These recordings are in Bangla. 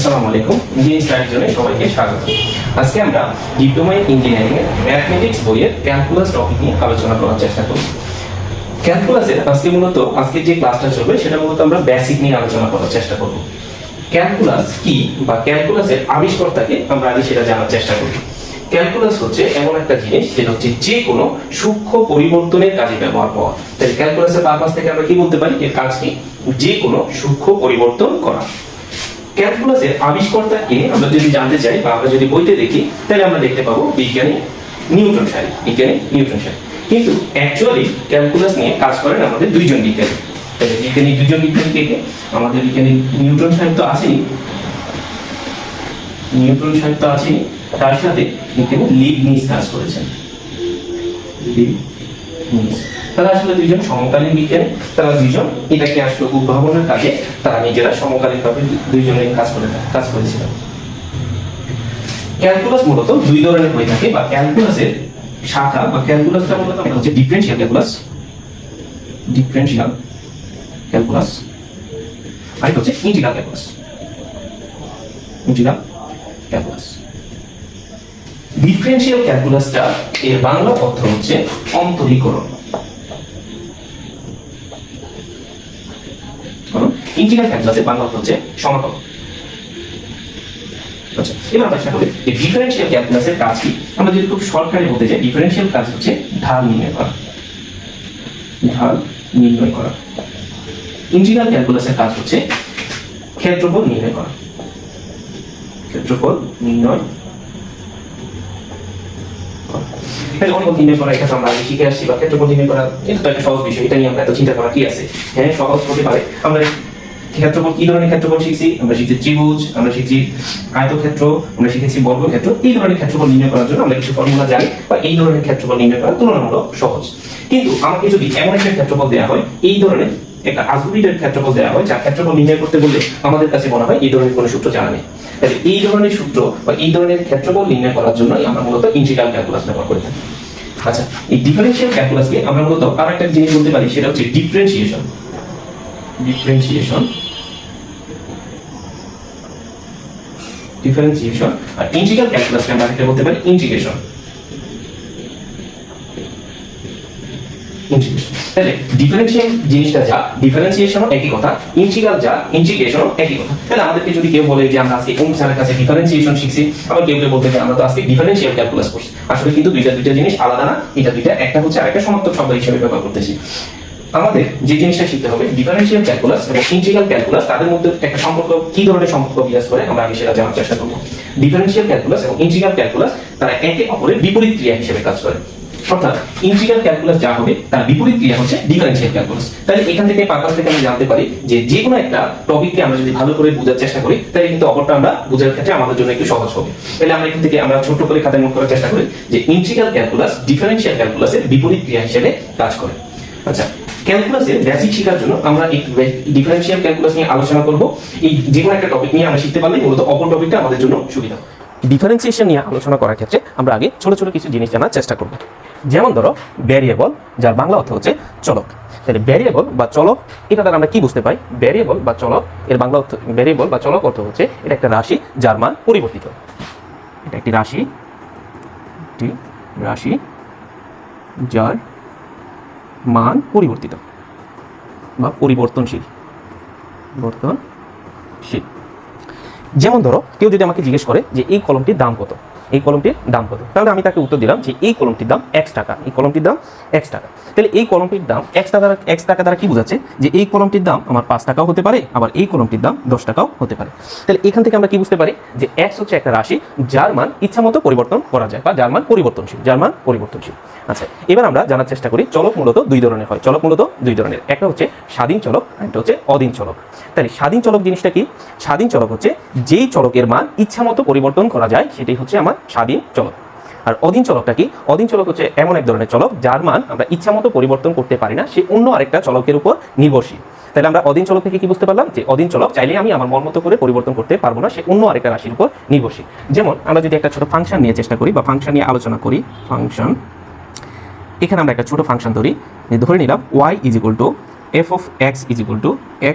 আসসালামু আলাইকুম। ইঞ্জিনিয়ারিং স্টাডির জন্য সবাইকে স্বাগত। আজকে আমরা ডিপ্লোমা ইন ইঞ্জিনিয়ারিং এর ম্যাথমেটিক্স বইয়ের ক্যালকুলাস টপিক নিয়ে আলোচনা করার চেষ্টা করব। ক্যালকুলাসের আজকে যে ক্লাসটা চলবে সেটা মূলত আমরা বেসিক নিয়ে আলোচনা করার চেষ্টা করব। ক্যালকুলাস কি বা ক্যালকুলাসের আবিষ্কর্তাকে আমরা আগে সেটা জানার চেষ্টা করব। ক্যালকুলাস হচ্ছে এমন একটা জিনিস যেটা হচ্ছে যে কোনো সূক্ষ্ম পরিবর্তনের কাজে ব্যবহার করা। তাই ক্যালকুলাসের পারপাস থেকে আমরা কি বলতে পারি, এর কাজ কি? যে কোনো সূক্ষ্ম পরিবর্তন করা। ক্যালকুলাসের আবিষ্কর্তাকে আমরা যদি জানতে চাই বা আমরা যদি বইতে দেখি তাহলে আমরা দেখতে পাবো বিজ্ঞানী নিউটন সাহেব। কিন্তু অ্যাকচুয়ালি ক্যালকুলাস নিয়ে কাজ করেন আমাদের দুইজন বিজ্ঞানী। দুইজন বিজ্ঞানী কে? আমাদের বিজ্ঞানী নিউটন সাহেব তো আছেই, তার সাথে বিজ্ঞানী লিবনিজ কাজ করেছেন। তারা আসলে দুইজন সমকালীন বিজ্ঞানী। তারা দুইজন এটাকে আসলে উদ্ভাবনের কাজে তারা নিজেরা সমকালীনভাবে দুইজনে কাজ করেছিলেন। ক্যালকুলাস মূলত দুই ধরনের হয়ে থাকে বা ক্যালকুলাসের শাখা বা ক্যালকুলাসটা মূলত হচ্ছে ডিফারেনশিয়াল ক্যালকুলাস আর হচ্ছে ইন্টিগ্রাল ক্যালকুলাস। ডিফারেনশিয়াল ক্যালকুলাসটা এর বাংলা অর্থ হচ্ছে অন্তরীকরণ। ইন্টিগ্রাল ক্যালকুলাসের বাংলা অর্থ হচ্ছে সমাকলন। আচ্ছা, এবার আমরা চেষ্টা করি যে ডিফারেনশিয়াল ক্যালকুলাসের কাজ কি। আমরা যদি খুব শর্টকাটে বলতে চাই, ডিফারেনশিয়াল কাজ হচ্ছে ঢাল নির্ণয় করা। ইন্টিগ্রাল ক্যালকুলাসের কাজ হচ্ছে ক্ষেত্রফল নির্ণয় করা। আমরা আগে শিখে আসছি বা ক্ষেত্রফল নির্ণয় করা এটা তো একটা সহজ বিষয়, এটা নিয়ে আমরা এত চিন্তা করা কি আছে? হ্যাঁ, সহজ হতে পারে। আমরা ক্ষেত্রফল কি ধরনের ক্ষেত্রফল শিখছি? আমরা শিখছি ত্রিভুজ, আমরা শিখছি আয়তক্ষেত্র, আমরা শিখেছি বর্গক্ষেত্র। এই ধরনের ক্ষেত্রফল নির্ণয় করার জন্য আমরা কিছু ফর্মুলা জানি বা এই ধরনের ক্ষেত্রফল নির্ণয় করা তুলনামূলক সহজ। কিন্তু আমাকে যদি এমন একটা ক্ষেত্রফল দেওয়া হয়, এই ধরনের একটা আজগুবিটার ক্ষেত্রফল দেওয়া হয়, যার ক্ষেত্রফল নির্ণয় করতে বললে আমাদের কাছে মনে হয় এই ধরনের কোনো সূত্র জানা নেই। তাহলে এই ধরনের সূত্র বা এই ধরনের ক্ষেত্রফল নির্ণয় করার জন্য আমরা মূলত ইন্টিগ্রাল ক্যালকুলাস ব্যবহার করে থাকি। আচ্ছা, এই ডিফারেনশিয়াল ক্যালকুলাসকে আমরা মূলত আরেকটা জিনিস বলতে পারি, সেটা হচ্ছে ডিফারেন্সিয়েশন। আর ইন্টিগ্রাল ক্যালকুলাসকে আমরা আরেকটা বলতে পারি ইন্টিগ্রেশন। তাহলে ডিফারেনশিয়াল জিনিসটা যা, ডিফারেন্সিয়েশনও একই কথা, ইন্টিগ্রাল যা, ইন্টিগ্রেশনও একই কথা। তাহলে আমাদেরকে যদি কেউ বলে যে আমরা আজকে ওম স্যারের কাছে ডিফারেন্সিয়েশন শিখছি, আবার কেউ বলতে যে আমরা তো আজকে ডিফারেনশিয়াল ক্যালকুলাস করছি, আসলে কিন্তু দুইটা জিনিস আলাদা না। এটা দুইটা, একটা হচ্ছে আরেকটা সমার্থক শব্দ হিসেবে ব্যবহার করতেছি। আমাদের যে জিনিসটা শিখতে হবে, ডিফারেনশিয়াল ক্যালকুলাস এবং ইন্টিগ্রাল ক্যালকুলাস, তাদের মধ্যে একটা সম্পর্ক, কি ধরনের সম্পর্ক বিরাজ করে আমরা আগে সেটা জানার চেষ্টা করব। ডিফারেনশিয়াল ক্যালকুলাস এবং ইন্টিগ্রাল ক্যালকুলাস তারা একে অপরের বিপরীত ক্রিয়া হিসেবে কাজ করে। অর্থাৎ ইন্টিগ্রাল ক্যালকুলাস যা হবে তার বিপরীত ক্রিয়া হচ্ছে ডিফারেনশিয়াল ক্যালকুলাস। তাহলে এখান থেকে পারপাস থেকে আমরা জানতে পারি যে কোনো একটা টপিককে আমরা যদি ভালো করে বোঝার চেষ্টা করি, তাহলে কিন্তু অপরটা আমরা বোঝার ক্ষেত্রে আমাদের জন্য একটু সহজ হবে। তাহলে আমরা এখান থেকে আমরা ছোট করে খাতায় নোট করার চেষ্টা করি যে ইন্টিগ্রাল ক্যালকুলাস ডিফারেনশিয়াল ক্যালকুলাসের বিপরীত ক্রিয়া হিসেবে কাজ করে। আচ্ছা, ক্যালকুলাসের বেসিক শেখার জন্য আমরা এই ডিফারেনশিয়াল ক্যালকুলাস নিয়ে আলোচনা করব। এই যে কোনো একটা টপিক নিয়ে আমরা শিখতে পারলে মূলত অপর টপিকটা আমাদের জন্য সুবিধা। ডিফারেন্সিয়েশন নিয়ে আলোচনা করার ক্ষেত্রে আমরা আগে ছোট ছোট কিছু জিনিস জানার চেষ্টা করব। যেমন ধরো ভ্যারিয়েবল, যার বাংলা অর্থ হচ্ছে চলক। তাহলে ভ্যারিয়েবল বা চলক, এটা দ্বারা আমরা কি বুঝতে পাই? ভ্যারিয়েবল বা চলক এর বাংলা অর্থ, ভ্যারিয়েবল বা চলক অর্থ হচ্ছে এটা একটা রাশি যার মান পরিবর্তিত। এটা একটি রাশি যার মান পরিবর্তিত বা পরিবর্তনশীল। যেমন ধরো কেউ যদি আমাকে জিজ্ঞেস করে যে এই কলমটির দাম কত, তাহলে আমি তাকে উত্তর দিলাম যে এই কলমটির দাম x টাকা। তাহলে এই কলমটির দাম x টাকা দ্বারা কি বোঝাচ্ছে? যে এই কলমটির দাম আমার 5 টাকাও হতে পারে, আবার এই কলমটির দাম 10 টাকাও হতে পারে। তাহলে এখান থেকে আমরা কি বুঝতে পারি যে x হচ্ছে একটা রাশি যার মান ইচ্ছামতো পরিবর্তন করা যায় বা যার মান পরিবর্তনশীল। আচ্ছা, এবার আমরা জানার চেষ্টা করি চলক মূলত দুই ধরনের হয়। একটা হচ্ছে স্বাধীন চলক, একটা হচ্ছে অধীন চলক। তাহলে স্বাধীন চলক জিনিসটা কি? স্বাধীন চলক হচ্ছে যেই চলকের মান ইচ্ছামতো পরিবর্তন করা যায়, সেটাই হচ্ছে আমার স্বাধীন চলক। আর অধীন চলকটা কি? অধীন চলক হচ্ছে এমন এক ধরনের চলক যার মান আমরা ইচ্ছামতো পরিবর্তন করতে পারি না, সে অন্য আরেকটা চলকের উপর নির্ভরশীল। তাহলে আমরা অধীন চলক থেকে কি বুঝতে পারলাম? যে অধীন চলক চাইলে আমি আমার মন মতো করে পরিবর্তন করতে পারবো না, সে অন্য আরেকটা রাশির উপর নির্ভরশীল। যেমন আমরা যদি একটা ছোট ফাংশন নিয়ে চেষ্টা করি বা ফাংশন নিয়ে আলোচনা করি, এখানে আমরা একটা ছোট ফাংশন ধরে নিলাম y = f of x =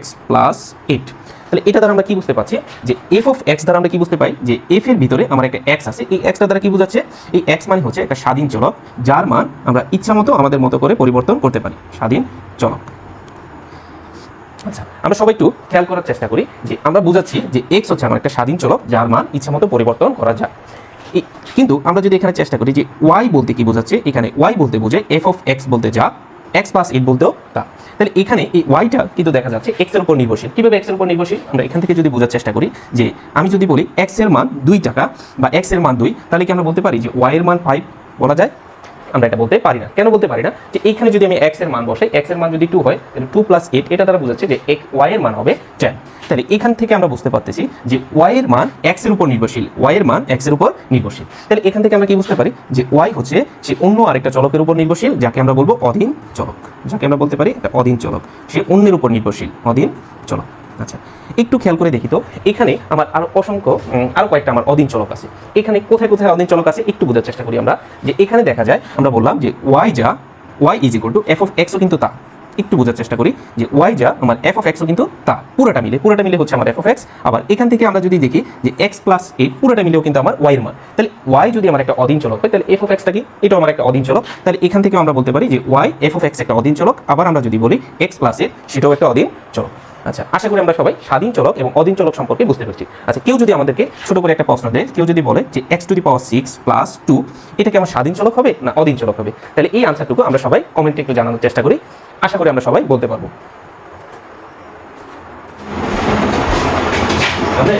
x + 8। তাহলে এটা দ্বারা আমরা কি বুঝতে পারছি যে এফ অফ এক্স দ্বারা আমরা কি বুঝতে পাই যে এফ এর ভিতরে আমার একটা এক্স আছে, এই এক্সটা দ্বারা কি বোঝাচ্ছে, এই এক্স মানে হচ্ছে একটা স্বাধীন চলক যার মান আমরা ইচ্ছা মতো আমাদের মতো করে পরিবর্তন করতে পারি, স্বাধীন চলক। আচ্ছা, আমরা সবাই একটু খেয়াল করার চেষ্টা করি যে আমরা বুঝাচ্ছি যে এক্স হচ্ছে আমার একটা স্বাধীন চলক যার মান ইচ্ছা মতো পরিবর্তন করা যায়। কিন্তু আমরা যদি এখানে চেষ্টা করি যে ওয়াই বলতে কি বোঝাচ্ছে, এখানে ওয়াই বলতে বোঝায় এফ অফ এক্স বলতে যা, এক্স প্লাস এইট বলতেও তা। তাহলে এখানে এই ওয়াইটা কিন্তু দেখা যাচ্ছে এক্স এর উপর নির্ভরশীল। কিভাবে এক্স এর উপর নির্ভরশীল, আমরা এখান থেকে যদি বোঝার চেষ্টা করি যে আমি যদি বলি এক্স এর মান 2 টাকা বা এক্স এর মান 2, তাহলে কি আমরা বলতে পারি যে ওয়াই এর মান 5 বলা যায়? আমরা এটা বলতে পারি না। কেন বলতে পারি না? যে এইখানে যদি আমি এক্স এর মান বসাই, এক্স এর মান যদি 2 হয় তাহলে 2 + 8, এটা দ্বারা বোঝাচ্ছে যে ওয়াই এর মান হবে 10। তাহলে এখান থেকে আমরা বুঝতে পারতেছি যে ওয়াই এর মান এক্স এর উপর নির্ভরশীল, ওয়াই এর মান এক্স এর উপর নির্ভরশীল। তাহলে এখান থেকে আমরা কি বুঝতে পারি যে ওয়াই হচ্ছে সে অন্য আরেকটা চলকের উপর নির্ভরশীল, যাকে আমরা বলবো অধীন চলক, যাকে আমরা বলতে পারি একটা অধীন চলক, সে অন্যের উপর নির্ভরশীল, অধীন চলক। আচ্ছা, একটু খেয়াল করে দেখি তো, এখানে আমার আরো কয়েকটা আমার অধীন চলক আছে। এখানে কোথায় কোথায় অধীন চলক আছে একটু বোঝার চেষ্টা করি আমরা। যে এখানে দেখা যায় আমরা বললাম যে Y is equal to F of এক্সও কিন্তু তা। একটু বোঝার চেষ্টা করি যে ওয়াই যা আমার এফ অফ এক্সও কিন্তু তা, পুরোটা মিলে হচ্ছে আমার এফ অফ এক্স। আবার এখান থেকে আমরা যদি দেখি যে এক্স প্লাস 8 পুরোটা মিলেও কিন্তু আমার ওয়াই এর মান। তাহলে ওয়াই যদি আমার একটা অধীন চলক হয় তাহলে এফ অফ এক্সটা কি, এটাও আমার একটা অধীন চলক। তাহলে এখান থেকে আমরা বলতে পারি যে ওয়াই এফ অফ এক্স একটা অধীন চলক। আবার আমরা যদি বলি এক্স প্লাস 8 সেটাও একটা অধীন চলক। আচ্ছা, আশা করি আমরা সবাই স্বাধীন চলক এবং অধীন চলক সম্পর্কে বুঝতে পারছি। আচ্ছা, কেউ যদি আমাদেরকে ছোট করে একটা প্রশ্ন দেয়, কেউ যদি বলে যে x⁶ প্লাস 2 এটা কি আমার স্বাধীন চলক হবে না অধীন চলক হবে, তাহলে এই আনসারটুকু আমরা সবাই কমেন্টে একটু জানানোর চেষ্টা করি। আশা করি আমরা সবাই বলতে পারবো। আমরা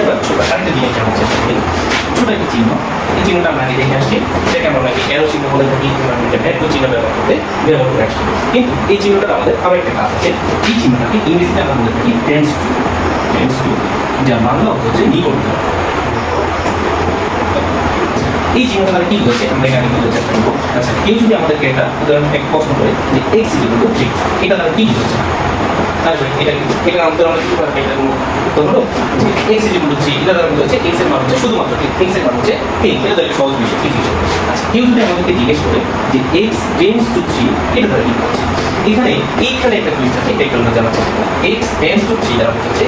এবার আরেকটা জিনিস জানার চেষ্টা করি। ছোট একটা চিহ্ন, এই চিহ্নটা আমরা আগে দেখে আসছি, সেটাকে আমরা নাকি এরো চিহ্ন বলে থাকি, ভেক্টর চিহ্ন ব্যবহার করে আসছি। কিন্তু এই চিহ্নটা আমাদের আবার একটা কাজ আছে। এই চিহ্নটাকে ইংরেজিতে আমরা বলে থাকি টেন্ডস টু, যার বাংলা অর্থ হচ্ছে নিকটতর। এই চিহ্নটা তারা কি বলছে আমরা এখানে বলতে চেষ্টা করবো। আচ্ছা, কেউ যদি আমাদেরকে একটা উদাহরণ একটা প্রশ্ন করে যে x = 3, এটা তারা কি বলছে, তারপরে এটা আমাদের আমরা কি করব, এটা উত্তর হলো যে x = 3, এটা দ্বারা বলছে x এর মান হচ্ছে শুধুমাত্র x এর মান হচ্ছে 3, এটা একটা সহজ বিষয়, ঠিক আছে। আচ্ছা, কেউ যদি আমাদেরকে জিজ্ঞেস করে যে x → 3, এটা দ্বারা কি বলছে, এইখানে একটা টুইস্ট আছে, এটা একটু আমরা জানার চেষ্টা করি। x → 3 দ্বারা বোঝাচ্ছে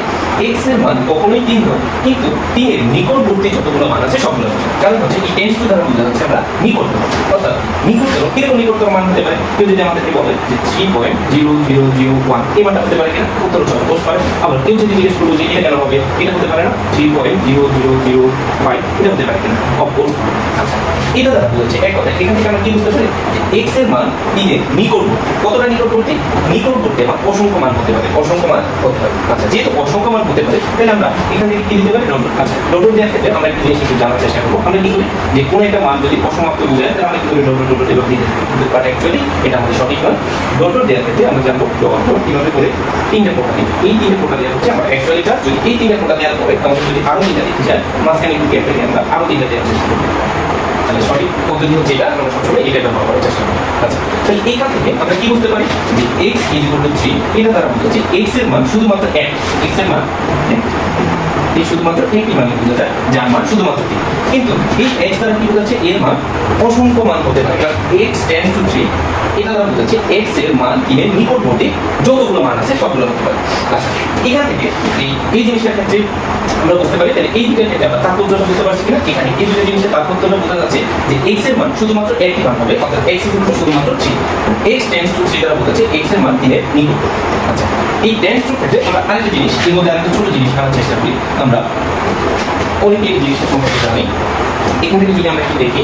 x এর মান কখনোই 3 নয়, কিন্তু 3 এর নিকটবর্তী যতগুলো মান আছে সবগুলো বোঝায়। কারণ হচ্ছে এই টেন্স টু দ্বারা বোঝা যাচ্ছে আমরা নিকটতর, অর্থাৎ নিকটতর কিরকম নিকটতর মান হতে পারে। কেউ যদি আমাদেরকে বলে যে 3.0001 এই মানটা হতে পারে কিনা, উত্তর হচ্ছে অবশ্যই পারে। আবার কেউ যদি জিজ্ঞেস করবো যে এটা কেন হবে, এটা হতে পারে না, 3.0005 এটা হতে পারে কিনা, অবশ্যই। আচ্ছা, এটা দ্বারা বোঝাচ্ছে এক কথা, এখান থেকে আমরা কি বুঝতে পারি যে x এর মান 3 এর নিকটবর্তী। কতটা নিকটবর্তী? নিকটবর্তী বা অসংখ্য মান হতে পারে, অসংখ্য মান হতে পারে। আচ্ছা, যেহেতু অসংখ্য মান হতে পারে তাহলে আমরা এখান থেকে কি দিতে পারি, ডট। আচ্ছা, ডট দেওয়ার ক্ষেত্রে আমরা একটা জিনিস একটু জানার চেষ্টা করবো। আমরা কি করি যে কোনো একটা মান যদি অসমাপ্ত বোঝায় তাহলে আমরা কি করি, ডট এবার দিতে পারি, কিন্তু বাট অ্যাকচুয়ালি এটা আমাদের সঠিক নয়। ডট দেওয়ার ক্ষেত্রে আমরা জানবো ডট কিভাবে করে 3টা ফোঁটা দিই। এই 3টা ফোঁটা দেওয়া হচ্ছে আমার অ্যাকচুয়ালি কাজ। যদি এই 3টা ফোঁটা দেওয়ার পরে আমাদের যদি আরো 3টা দিতে চাই, মাঝখানে একটু গ্যাপ রেখে আমরা আরো 3টা দেওয়ার চেষ্টা করবো, তাহলে সঠিক পদ্ধতি হচ্ছে এটা, আমরা সবসময় এটা ব্যবহার করার চেষ্টা করি। আচ্ছা, তাহলে এইখান থেকে আমরা কি বুঝতে পারি যে x = 3, এটা দ্বারা বোঝাচ্ছে x এর মান শুধুমাত্র 1, x এর মান এই শুধুমাত্র একটি মান বোঝা যায়, যার মান শুধুমাত্র 3। কিন্তু এই x দ্বারা কি বোঝাচ্ছে, এর মান অসংখ্য মান হতে পারে, কারণ x → 3 এটা দ্বারা বোঝাচ্ছে x এর মান 3 এর নিকটবর্তী যতগুলো মান আছে সবগুলো হতে পারে। আচ্ছা, এখান থেকে এই জিনিসটার ক্ষেত্রে আমরা বুঝতে পারি, তাহলে এই দুইটার ক্ষেত্রে আমরা তাৎপর্যটা বুঝতে পারছি কিনা, এখানে এই দুটো জিনিসের তাৎপর্যটা বোঝা যাচ্ছে যে x এর মান শুধুমাত্র একটি মান হবে, অর্থাৎ x = শুধুমাত্র 3, x → 3 দ্বারা বোঝাচ্ছে x এর মান 3 এর নিকটবর্তী। আচ্ছা, এই টেন্স টু ক্ষেত্রে আমরা আরেকটা জিনিস, এর মধ্যে আরেকটা ছোট জিনিস জানার চেষ্টা করি। আমরা অনেকে এই জিনিসটা সম্পর্কে জানি। এখান থেকে যদি আমরা কি দেখি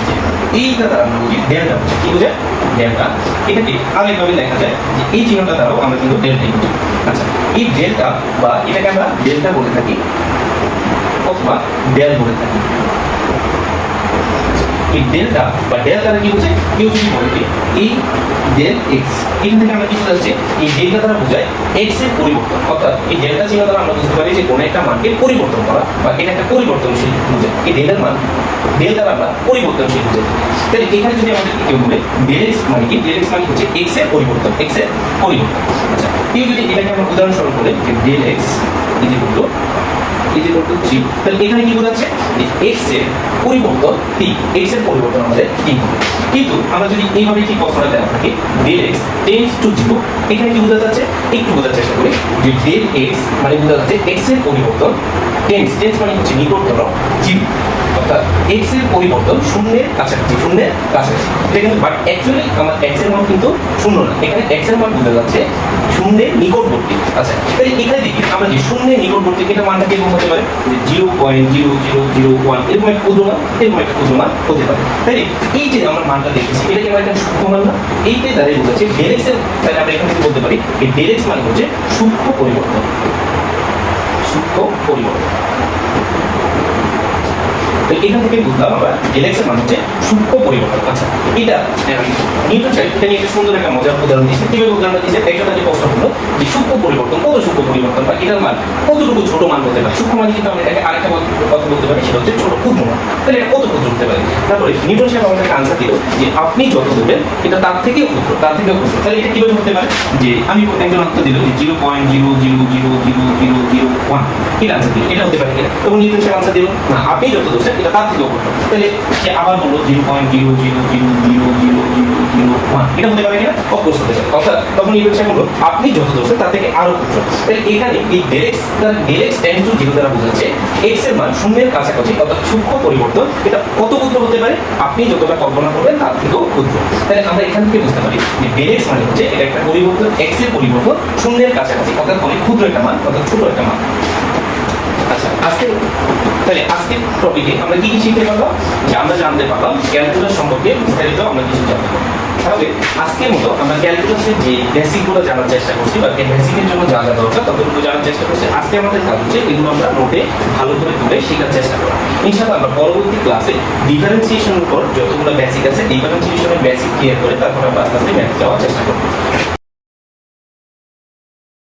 যে এইটা দ্বারা আমরা বুঝি ডেল্টা, কি বোঝায় ডেল্টা, এটাকে আরেকভাবে দেখা যায় যে এই চিহ্নটা দ্বারাও আমরা কিন্তু ডেল্টাই বুঝি। আচ্ছা, এই ডেল্টা বা এটাকে আমরা ডেল্টা বলে থাকি অথবা ডেল বলে থাকি। এই ডেল্টা বা ডেল দ্বারা কি বোঝায়, কেউ যদি বলে এই ডেল এক্স, এখান থেকে আমরা কি বোঝাচ্ছি, এই ডেল্টা দ্বারা বোঝায় এক্স এর পরিবর্তন, অর্থাৎ এই ডেল্টা চিহ্ন দ্বারা আমরা বুঝতে পারি যে কোনো একটা মানকে পরিবর্তন করা বা এটা একটা পরিবর্তনশীল বোঝায়। এই ডেলের মান ডেল দ্বারা আমরা পরিবর্তনশীল বোঝাই। তাহলে এখানে যদি আমাদের কেউ বলে ডেল এক্স মানে কি, ডেল এক্স মানে হচ্ছে এক্স এর পরিবর্তন, এক্স এর পরিবর্তন। আচ্ছা, কেউ যদি এটাকে আমরা উদাহরণস্বরূপ বলে যে del x = is equal to 3। তাহলে এখানে কি বোঝাচ্ছে যে x এর পরিবর্তন t, x এর পরিবর্তন আমাদের t হবে। কিন্তু আমরা যদি এইভাবে কি প্রশ্নটা দেওয়া থাকে del x টেন্ডস টু 0, এখানে কি বোঝা যাচ্ছে একটু বোঝার চেষ্টা করি যে del x মানে বোঝা যাচ্ছে x এর পরিবর্তন টেন্ডস মানে হচ্ছে নিকটতর 0, অর্থাৎ x এর পরিবর্তন শূন্যের কাছাকাছি, শূন্যের কাছাকাছি। এটা কিন্তু বাট অ্যাকচুয়ালি আমার x এর মান কিন্তু শূন্য না, এখানে x এর মান বোঝা যাচ্ছে শূন্যের নিকটবর্তী। আচ্ছা তাহলে এখানে দেখি আমরা যে শূন্যের নিকটবর্তী এটা মানটা কিরকম হতে পারে যে 0.0001 এরকম একটা ক্ষুদ্র মান, এরকম একটা ক্ষুদ্র মান হতে পারে। তাই এই যে আমরা মানটা দেখেছি এটা কি আমরা একটা সূক্ষ্ম মান না, এইটাই দ্বারাই বোঝাচ্ছে del x এর। তাহলে আমরা এখান থেকে বলতে পারি এই del x মানে হচ্ছে সূক্ষ্ম পরিবর্তন, সূক্ষ্ম পরিবর্তন। এখান থেকে বুঝলাম আমরা del x এর মান হচ্ছে সূক্ষ্ম পরিবর্তন। আচ্ছা এটা নিউটন সাহেব এটা নিয়ে একটা সুন্দর একটা মজার উদাহরণ দিয়েছে। কিভাবে উদাহরণটা দিয়েছে, একটা তাকে প্রশ্ন হলো যে সূক্ষ্ম পরিবর্তন, কত সূক্ষ্ম পরিবর্তন বা এটার মান কতটুকু ছোট মান হতে পারে। সূক্ষ্ম মানে কিন্তু আমরা এটাকে আরেকটা কথা বলতে পারি, সেটা হচ্ছে ছোট ক্ষুদ্র মান। তাহলে এটা কত ক্ষুদ্র হতে পারে। তারপরে নিউটন সাহেব আমাদেরকে আনসার দিল যে আপনি যত দেবেন এটা তার থেকেও ক্ষুদ্র, তার থেকেও ক্ষুদ্র। তাহলে এটা কিভাবে হতে পারে যে আমি একজন আনসার দিল যে 0.000001 এটা আনসার দিল, এটা হতে পারে কিনা। এবং নিউটন সাহেব আনসার দিল না আপনি যত দোষেন এটা তার থেকেও ক্ষুদ্র। তাহলে সে আবার বললো 0.00000001 এটা হতে পারে কিনা, অফকোর্স হতে পারে। অর্থাৎ তখন নিউটন সাহেব বললো আপনি যত দোষেন তার থেকে আরো ক্ষুদ্র। তাহলে এখানে এই del x টেন্ডস টু 0 দ্বারা বোঝাচ্ছে x এর মান শূন্যের কাছাকাছি, অর্থাৎ সূক্ষ্ম পরিবর্তন। এটা কত ক্ষুদ্র হতে পারে, আপনি যতটা কল্পনা করবেন তার থেকেও ক্ষুদ্র। তাহলে আমরা এখান থেকে বুঝতে পারি যে del x মানে হচ্ছে এটা একটা পরিবর্তন, x এর পরিবর্তন শূন্যের কাছাকাছি, অর্থাৎ অনেক ক্ষুদ্র একটা মান, অর্থাৎ ছোট একটা মান। আচ্ছা আজকের টপিকে আমরা কি কি শিখতে পারলাম, যে আমরা জানতে পারলাম ক্যালকুলাস সম্পর্কে বিস্তারিত আমরা কিছু জানতে পারলাম। তাহলে আজকের মতো আমরা ক্যালকুলাসের যে বেসিকগুলো জানার চেষ্টা করছি বা বেসিকের জন্য যা যা দরকার ততটুকু জানার চেষ্টা করছি। আজকে আমাদের কাজ হচ্ছে এগুলো আমরা নোটে ভালো করে তুলে শেখার চেষ্টা করা। ইনশাআল্লাহ আমরা পরবর্তী ক্লাসে ডিফারেন্সিয়েশনের উপর যতগুলো বেসিক আছে ডিফারেন্সিয়েশনের বেসিক ক্লিয়ার করে তারপর আমরা আস্তে আস্তে ম্যাথ যাওয়ার চেষ্টা করব।